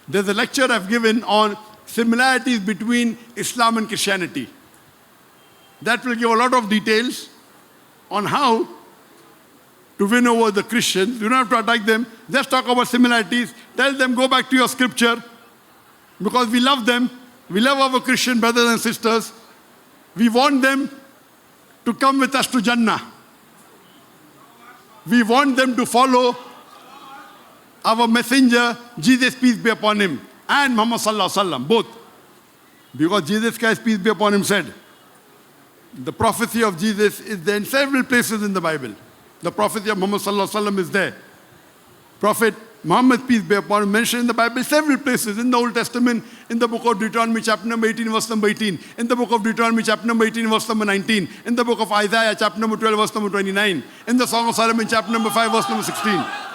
There's a lecture I've given on similarities between Islam and Christianity. That will give a lot of details on how to win over the Christians. You don't have to attack them. Just talk about similarities. Tell them, go back to your scripture. Because we love them. We love our Christian brothers and sisters. We want them to come with us to Jannah. We want them to follow our messenger, Jesus, peace be upon him, and Muhammad sallallahu alaihi wasallam, both. Because Jesus Christ, peace be upon him, said, the prophecy of Jesus is there in several places in the Bible. The prophecy of Muhammad sallallahu alaihi wasallam is there. Prophet Muhammad, peace be upon him, mentioned in the Bible several places. In the Old Testament, in the book of Deuteronomy, chapter number 18, verse number 18. In the book of Deuteronomy, chapter number 18, verse number 19. In the book of Isaiah, chapter number 12, verse number 29. In the Song of Solomon, chapter number 5, verse number 16.